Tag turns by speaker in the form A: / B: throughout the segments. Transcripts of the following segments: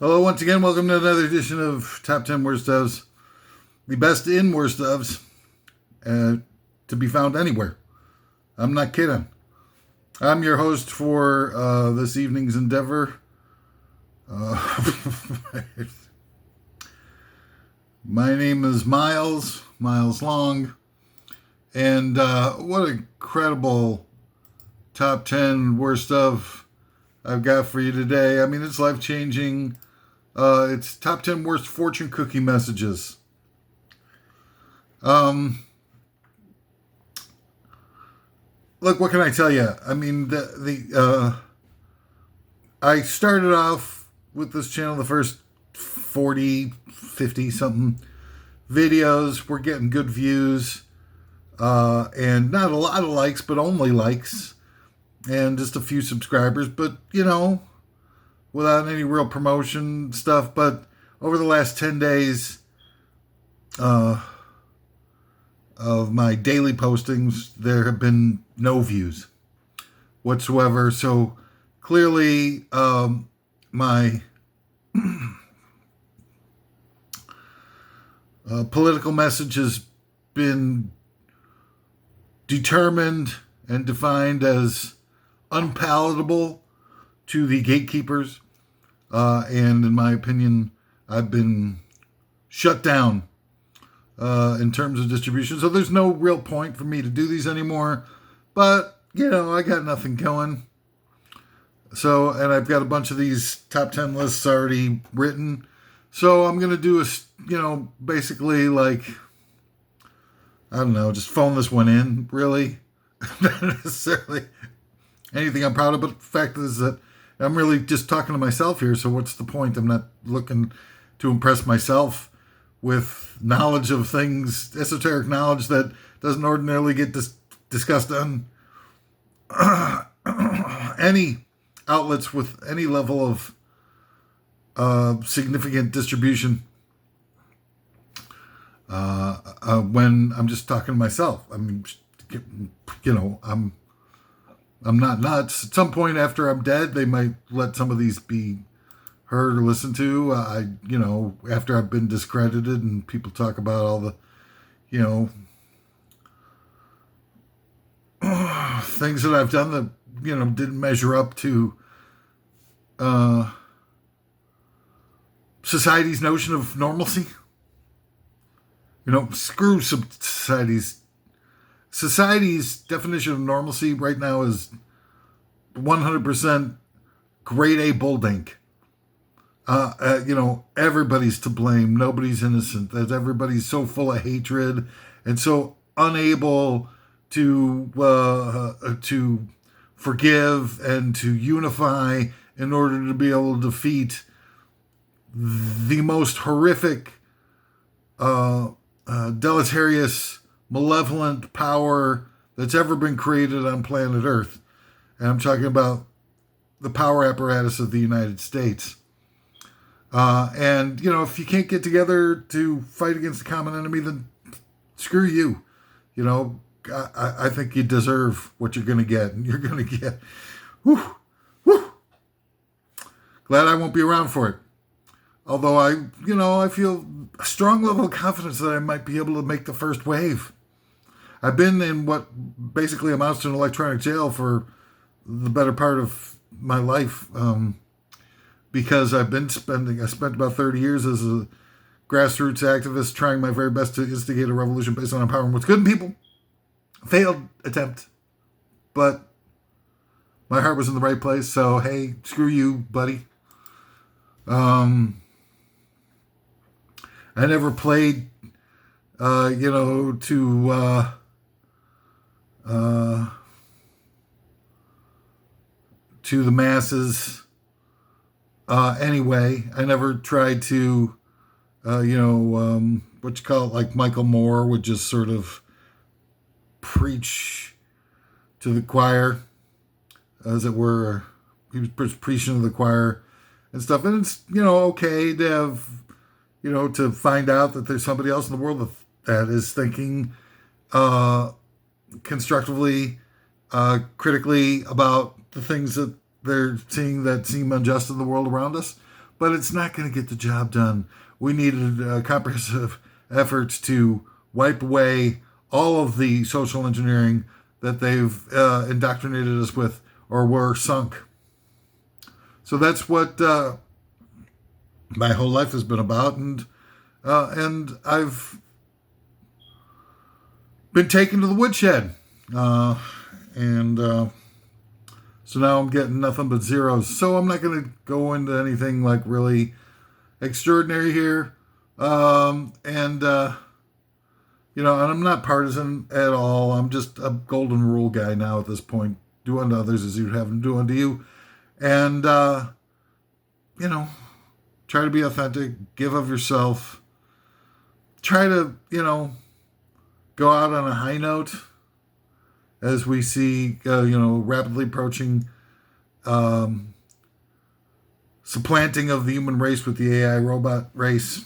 A: Hello, once again. Welcome to another edition of Top 10 Worst Ofs. The best in worst ofs to be found anywhere. I'm not kidding. I'm your host for this evening's endeavor. My name is Miles Long. And what a incredible Top 10 Worst Of I've got for you today. I mean, it's life-changing. It's top 10 worst fortune cookie messages. Look, what can I tell you? I mean, I started off with this channel, the first 40, 50 something videos. We're getting good views, and not a lot of likes, but only likes, and just a few subscribers. But, without any real promotion stuff. But over the last 10 days of my daily postings, there have been no views whatsoever. So clearly my political message has been determined and defined as unpalatable to the gatekeepers, and in my opinion, I've been shut down in terms of distribution. So there's no real point for me to do these anymore. But I got nothing going. So, and I've got a bunch of these top 10 lists already written. So I'm gonna do basically like, I don't know, just phone this one in. Really, not necessarily anything I'm proud of, but the fact is that I'm really just talking to myself here, so what's the point? I'm not looking to impress myself with knowledge of things, esoteric knowledge that doesn't ordinarily get discussed on any outlets with any level of significant distribution. When I'm just talking to myself, I mean, I'm not nuts. At some point after I'm dead, they might let some of these be heard or listened to. After I've been discredited and people talk about all the, things that I've done that, didn't measure up to society's notion of normalcy. Screw Society's definition of normalcy right now is 100% grade A bull dink. Everybody's to blame. Nobody's innocent. That everybody's so full of hatred and so unable to forgive and to unify in order to be able to defeat the most horrific, deleterious, malevolent power that's ever been created on planet Earth. And I'm talking about the power apparatus of the United States. And if you can't get together to fight against the common enemy, then screw you. I think you deserve what you're going to get. And you're going to get, whew. Glad I won't be around for it. Although I feel a strong level of confidence that I might be able to make the first wave. I've been in what basically amounts to an electronic jail for the better part of my life, because I spent about 30 years as a grassroots activist trying my very best to instigate a revolution based on empowering what's good in people. Failed attempt, but my heart was in the right place, so hey, screw you, buddy. I never played, to the masses. Anyway, I never tried to, like Michael Moore would just sort of preach to the choir, as it were. He was preaching to the choir and stuff. And it's, okay to have, to find out that there's somebody else in the world that is thinking constructively, critically about the things that they're seeing that seem unjust in the world around us. but it's not going to get the job done. We needed comprehensive efforts to wipe away all of the social engineering that they've indoctrinated us with, or we're sunk. So that's what my whole life has been about, and I've been taken to the woodshed, and so now I'm getting nothing but zeros. So I'm not going to go into anything like really extraordinary here, and I'm not partisan at all. I'm just a golden rule guy now at this point. Do unto others as you'd have them do unto you. And, try to be authentic, give of yourself. Try to, go out on a high note as we see, rapidly approaching supplanting of the human race with the AI robot race.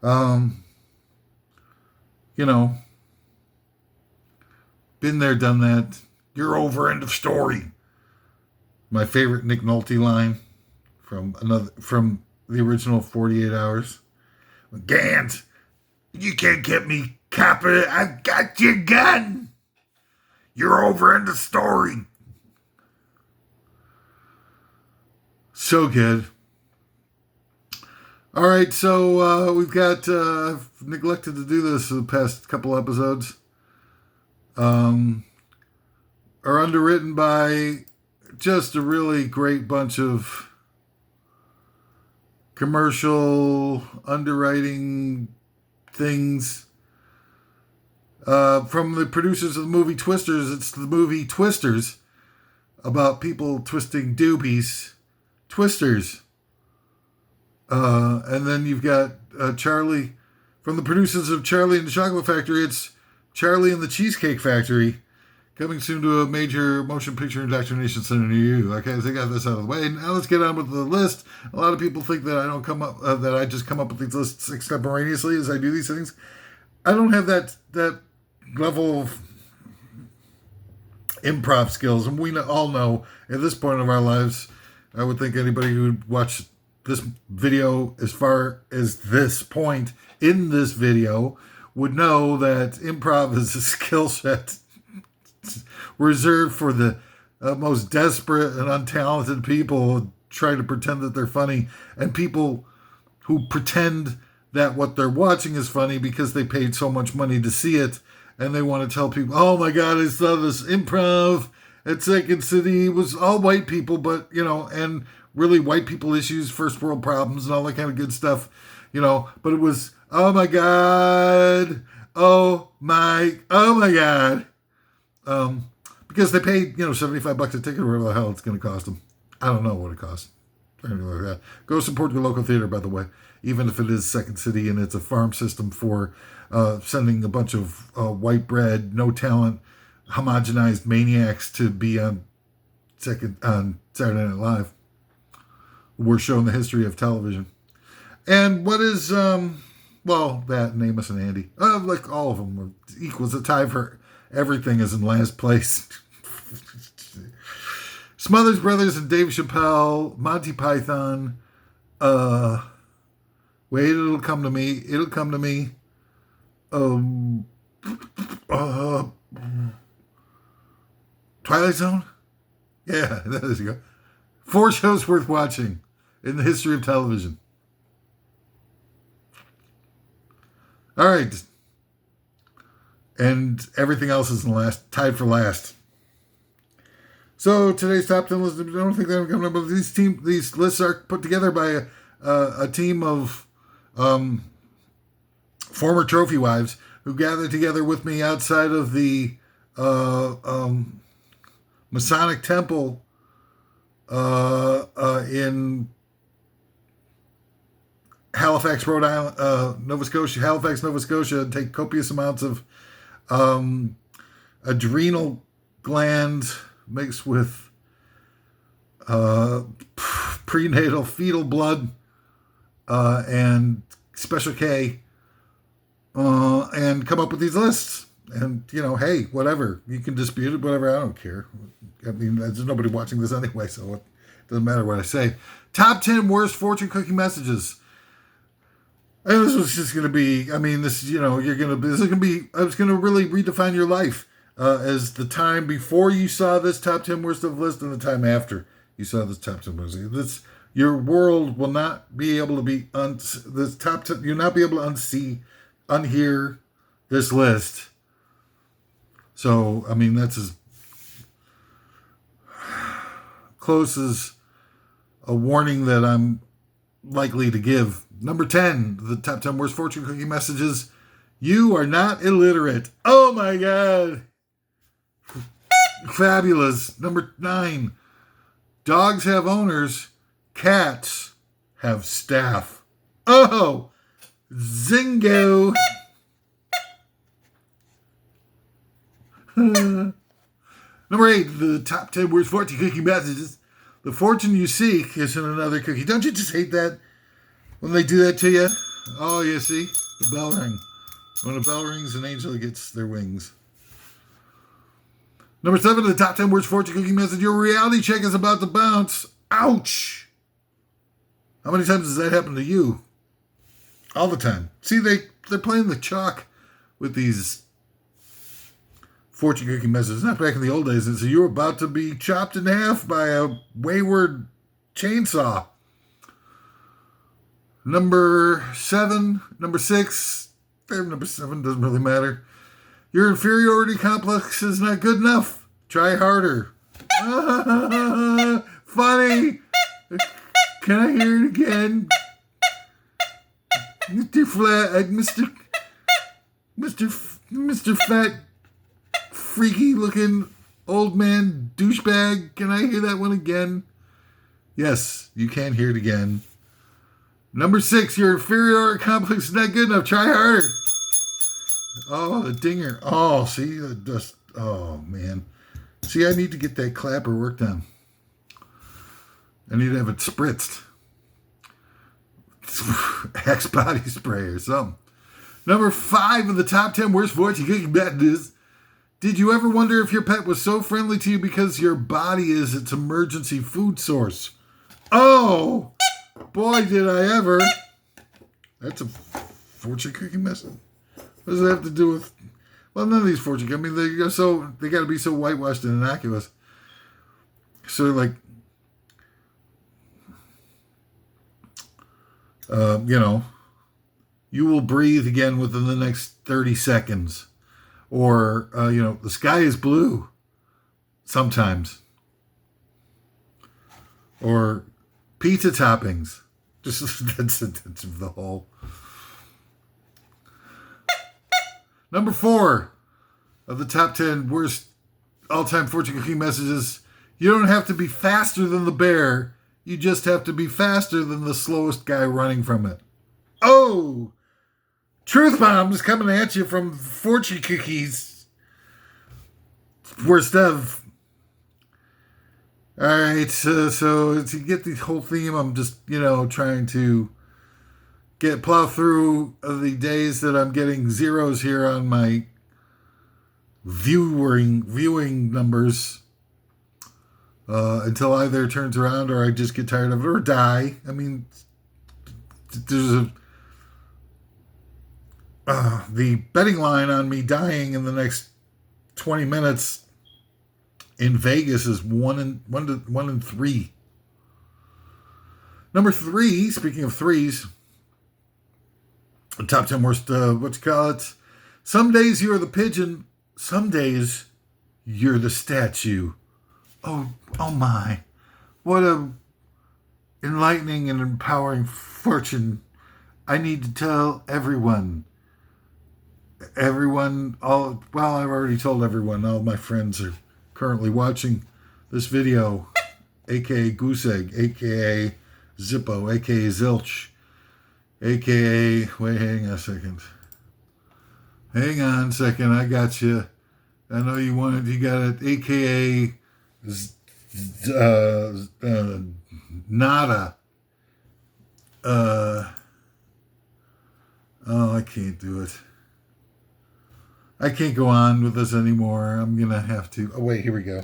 A: Been there, done that. You're over, end of story. My favorite Nick Nolte line from the original 48 Hours. Gant, you can't get me, copper. I've got your gun. You're over, end of story. So good. All right, so we've got I've neglected to do this the past couple episodes. Are underwritten by just a really great bunch of commercial underwriting things. From the producers of the movie Twisters. It's the movie Twisters, about people twisting doobies. Twisters. And then you've got Charlie, from the producers of Charlie and the Chocolate Factory. It's Charlie and the Cheesecake Factory, coming soon to a major motion picture indoctrination center near you. Okay, so I got this out of the way. Now let's get on with the list. A lot of people think that I don't come up, that I just come up with these lists extemporaneously as I do these things. I don't have that level of improv skills, and we all know at this point of our lives, I would think anybody who would watch this video as far as this point in this video would know that improv is a skill set reserved for the most desperate and untalented people who try to pretend that they're funny, and people who pretend that what they're watching is funny because they paid so much money to see it, and they want to tell people, oh my God, I saw this improv at Second City. It was all white people, but, and really white people issues, first world problems, and all that kind of good stuff, but it was, oh my God, oh my God. Because they paid, $75 a ticket or whatever the hell it's going to cost them. I don't know what it costs. Go support your local theater, by the way, even if it is Second City and it's a farm system for sending a bunch of white bread, no talent, homogenized maniacs to be on Saturday Night Live. We're showing the history of television. And what is, that, and Amos and Andy. Like all of them were equals. A tie for everything is in last place. Smothers Brothers and Dave Chappelle, Monty Python. Wait, it'll come to me. It'll come to me. Twilight Zone? Yeah, there you go. 4 shows worth watching in the history of television. All right. And everything else is tied for last. So today's top 10 list, I don't think they're coming up, but these lists are put together by a team of former trophy wives who gathered together with me outside of the Masonic Temple in Halifax, Nova Scotia, and take copious amounts of adrenal gland mixed with prenatal fetal blood and Special K, and come up with these lists. And, hey, whatever. You can dispute it, whatever. I don't care. I mean, there's nobody watching this anyway, so it doesn't matter what I say. Top 10 worst fortune cookie messages. And this was just going to be, I mean, this, you know, this is going to be, it's going to really redefine your life as the time before you saw this top 10 worst of list and the time after you saw this top 10 worst. Your world will not be able to be, this top 10, you'll not be able to unhear this list. So, I mean, that's as close as a warning that I'm likely to give. Number 10, the top 10 worst fortune cookie messages. You are not illiterate. Oh my God. Fabulous. Number 9, dogs have owners. Cats have staff. Oh, zingo. Number 8, the top 10 worst fortune cookie messages. The fortune you seek is in another cookie. Don't you just hate that? When they do that to you? Oh, you see? The bell rang. When a bell rings, an angel gets their wings. Number 7, the top 10 worst fortune cookie message. Your reality check is about to bounce. Ouch! How many times does that happen to you? All the time. See, they're playing the chalk with these fortune cookie messages. Not back in the old days. So you're about to be chopped in half by a wayward chainsaw. Number 6, number 7 doesn't really matter. Your inferiority complex is not good enough. Try harder. Funny. Can I hear it again? Mr. Fat, freaky looking old man douchebag. Can I hear that one again? Yes, you can hear it again. Number 6, your inferiority complex is not good enough. Try harder. Oh, the dinger. Oh, see? Oh, man. See, I need to get that clapper worked on. I need to have it spritzed. Axe body spray or something. Number 5 of the top 10 worst fortune cookie messages. Did you ever wonder if your pet was so friendly to you because your body is its emergency food source? Oh! Boy, did I ever. That's a fortune cookie message. What does that have to do with... Well, none of these fortune... I mean, they got to be so whitewashed and innocuous. So, like... you know... You will breathe again within the next 30 seconds. Or, the sky is blue. Sometimes. Or... pizza toppings. That's the whole. Number 4 of the top 10 worst all-time fortune cookie messages. You don't have to be faster than the bear. You just have to be faster than the slowest guy running from it. Oh! Truth bombs coming at you from fortune cookies. Worst of. All right, so to get the whole theme, I'm just, trying to plow through the days that I'm getting zeros here on my viewing numbers until either it turns around or I just get tired of it or die. I mean, there's the betting line on me dying in the next 20 minutes in Vegas is 1 in 3. Number 3, speaking of threes, the top 10 worst, some days you're the pigeon, some days you're the statue. Oh my. What a enlightening and empowering fortune. I need to tell everyone. I've already told everyone. All my friends are currently watching this video, aka Goose Egg, aka Zippo, aka Zilch, aka hang on a second, I got you. I know you got it, aka Nada. I can't do it. I can't go on with this anymore. I'm gonna have to. Oh wait, here we go.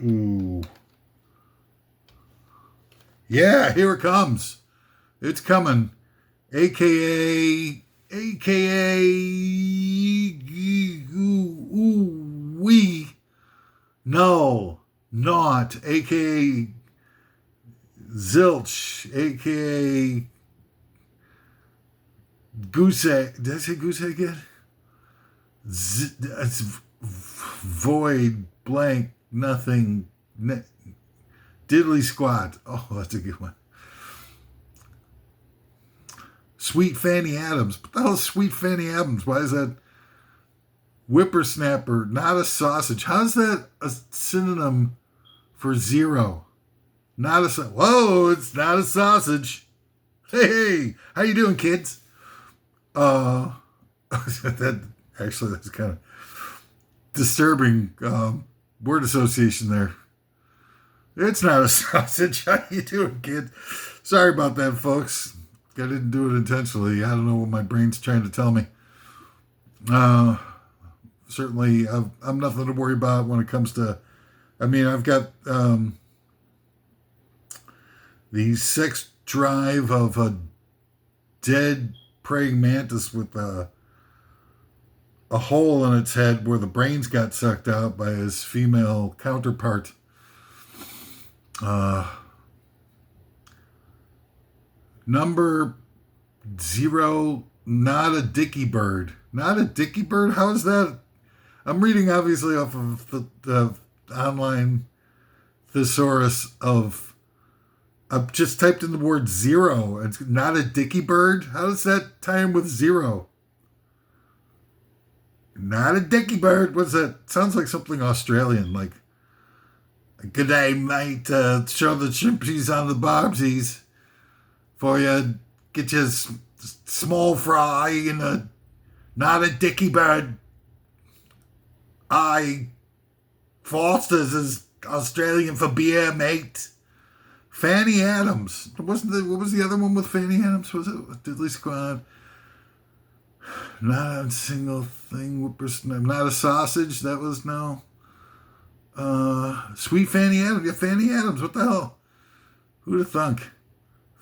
A: Ooh. Yeah, here it comes. It's coming. AKA, we. No, not. AKA Zilch. AKA Goose Egg. Did I say Goose Egg again? It's void, blank, nothing. Diddly squat. Oh, that's a good one. Sweet Fanny Adams. What the hell is Sweet Fanny Adams? Why is that whippersnapper, not a sausage? How's that a synonym for zero? Not a whoa, it's not a sausage. Hey, how you doing, kids? That actually, that's kind of disturbing word association there. It's not a sausage. How you doing, kid? Sorry about that, folks. I didn't do it intentionally. I don't know what my brain's trying to tell me. Certainly, I'm nothing to worry about when it comes to. I mean, I've got the sex drive of a dead praying mantis with a hole in its head where the brains got sucked out by his female counterpart. Number 0, not a dicky bird. Not a dicky bird? How is that? I'm reading obviously off of the online thesaurus of. I've just typed in the word zero. It's not a dicky bird? How does that tie in with zero? Not a dicky bird. What's that? Sounds like something Australian, like, good day, mate. Show the chimpies on the barbsies for you. Get your small fry and not a dicky bird. Foster's is Australian for beer, mate. Fanny Adams. What was the other one with Fanny Adams? Was it Diddley Squad? Not a single thing. Not a sausage. That was no. Sweet Fanny Adams. Yeah, Fanny Adams. What the hell? Who'd have thunk?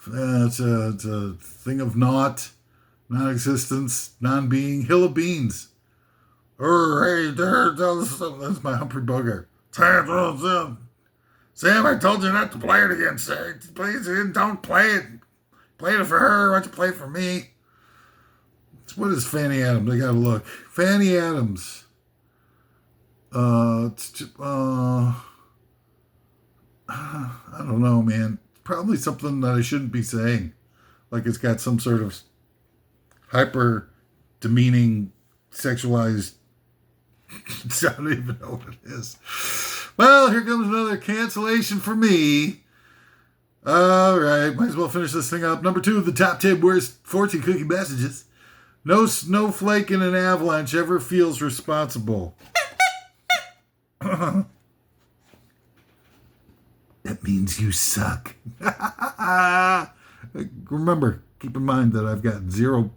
A: It's a thing of naught, non-existence, non-being. Hill of Beans. Hey, that's my Humphrey Bogart. Sam, I told you not to play it again, Sam. Please, don't play it. Played it for her. Why don't you play it for me? What is Fanny Adams? I gotta look. Fanny Adams. I don't know, man. Probably something that I shouldn't be saying. Like it's got some sort of hyper demeaning, sexualized. I don't even know what it is. Well, here comes another cancellation for me. All right, might as well finish this thing up. Number 2 of the top 10 worst fortune cookie messages. No snowflake in an avalanche ever feels responsible. That means you suck. Remember, keep in mind that I've got 0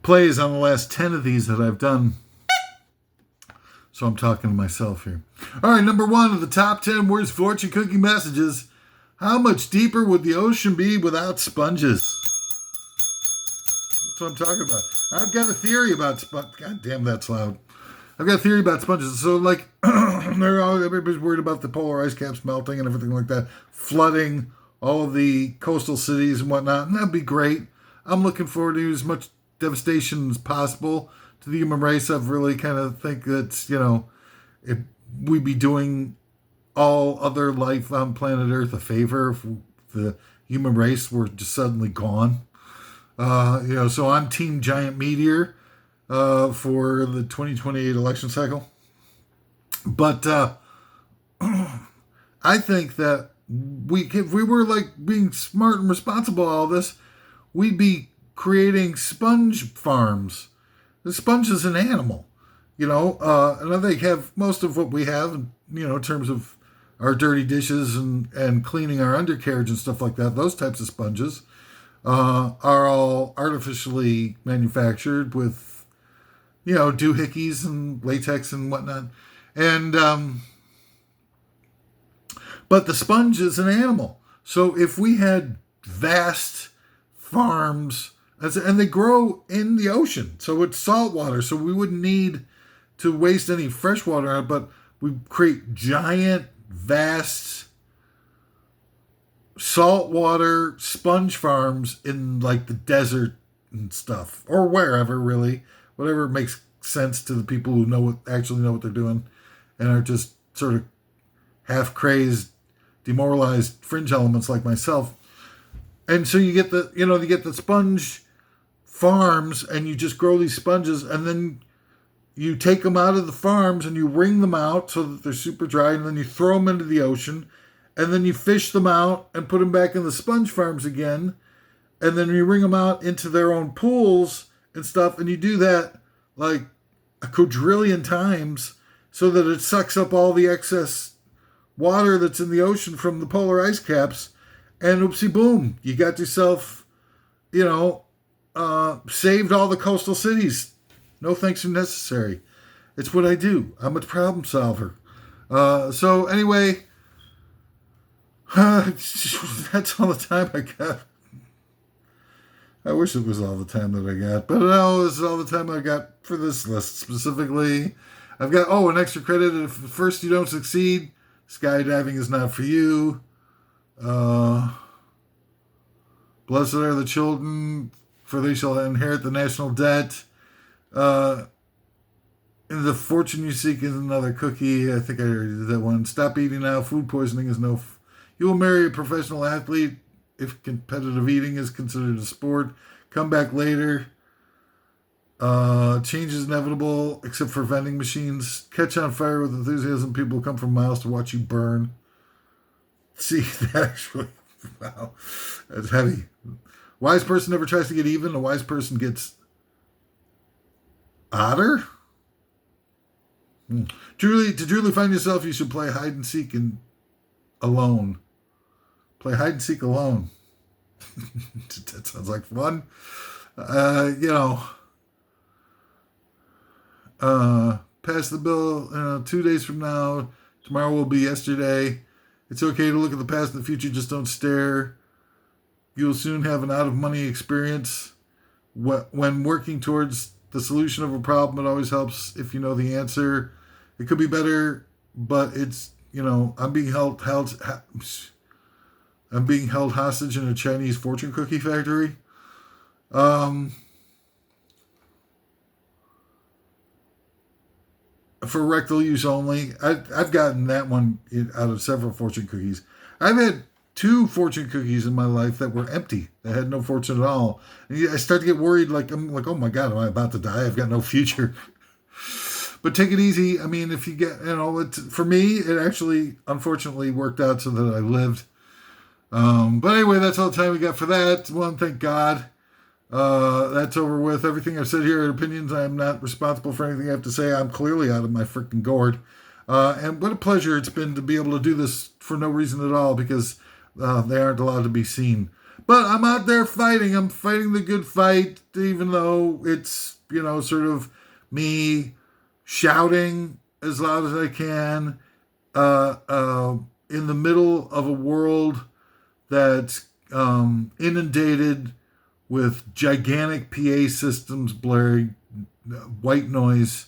A: plays on the last 10 of these that I've done. So I'm talking to myself here. All right, number 1 of the top 10 worst fortune cookie messages. How much deeper would the ocean be without sponges? That's what I'm talking about. I've got a theory about sponges. God damn, that's loud. I've got a theory about sponges. So, like, everybody's worried about the polar ice caps melting and everything like that, flooding all of the coastal cities and whatnot. And that'd be great. I'm looking forward to as much devastation as possible to the human race. I really kind of think that, if we'd be doing all other life on planet Earth a favor if the human race were just suddenly gone. So I'm Team Giant Meteor for the 2028 election cycle. But I think that if we were like being smart and responsible all this, we'd be creating sponge farms. The sponge is an animal, and I think have most of what we have, in terms of our dirty dishes and cleaning our undercarriage and stuff like that. Those types of sponges are all artificially manufactured with doohickeys and latex and whatnot. And but the sponge is an animal. So if we had vast farms, and they grow in the ocean, so it's salt water, so we wouldn't need to waste any fresh water on it, but we create giant, vast saltwater sponge farms in like the desert and stuff, or wherever, really, whatever makes sense to the people who actually know what they're doing, and are just sort of half crazed, demoralized fringe elements like myself. And so you get the sponge farms, and you just grow these sponges, and then you take them out of the farms and you wring them out so that they're super dry, and then you throw them into the ocean, and then you fish them out and put them back in the sponge farms again, and then you wring them out into their own pools and stuff, and you do that like a quadrillion times so that it sucks up all the excess water that's in the ocean from the polar ice caps, and oopsie boom, you got yourself, saved all the coastal cities. No thanks are necessary. It's what I do. I'm a problem solver. So anyway, that's all the time I got. I wish it was all the time that I got, but no, this is all the time I got for this list specifically. I've got, an extra credit. If first you don't succeed, skydiving is not for you. Blessed are the children, for they shall inherit the national debt. And the fortune you seek is another cookie. I think I already did that one. Stop eating now. Food poisoning is no... You will marry a professional athlete if competitive eating is considered a sport. Come back later. Change is inevitable, except for vending machines. Catch on fire with enthusiasm. People come from miles to watch you burn. See, that actually... Wow. That's heavy. Wise person never tries to get even. A wise person gets... Otter? To truly find yourself, you should play hide and seek alone. Play hide and seek alone. That sounds like fun. Pass the bill 2 days from now. Tomorrow will be yesterday. It's okay to look at the past and the future, just don't stare. You'll soon have an out-of-money experience. When working towards the solution of a problem, it always helps if you know the answer. It could be better, but it's, I'm being held hostage in a Chinese fortune cookie factory. For rectal use only. I've gotten that one out of several fortune cookies. I've had 2 fortune cookies in my life that were empty, that had no fortune at all. And I start to get worried, I'm like, oh my God, am I about to die? I've got no future. But take it easy. I mean, if you get, for me, it actually, unfortunately, worked out so that I lived. But anyway, that's all the time we got for that. One, thank God. That's over with. Everything I've said here are opinions. I am not responsible for anything I have to say. I'm clearly out of my freaking gourd. And what a pleasure it's been to be able to do this for no reason at all, because they aren't allowed to be seen. But I'm out there fighting. I'm fighting the good fight, even though it's, sort of me shouting as loud as I can in the middle of a world that's inundated with gigantic PA systems blaring white noise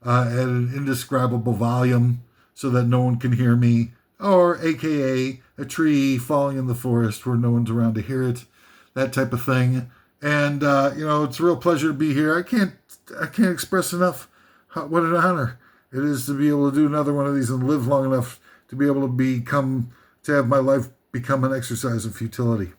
A: at an indescribable volume so that no one can hear me, or AKA a tree falling in the forest where no one's around to hear it, that type of thing. And, it's a real pleasure to be here. I can't express enough what an honor it is to be able to do another one of these and live long enough to be able to have my life become an exercise of futility.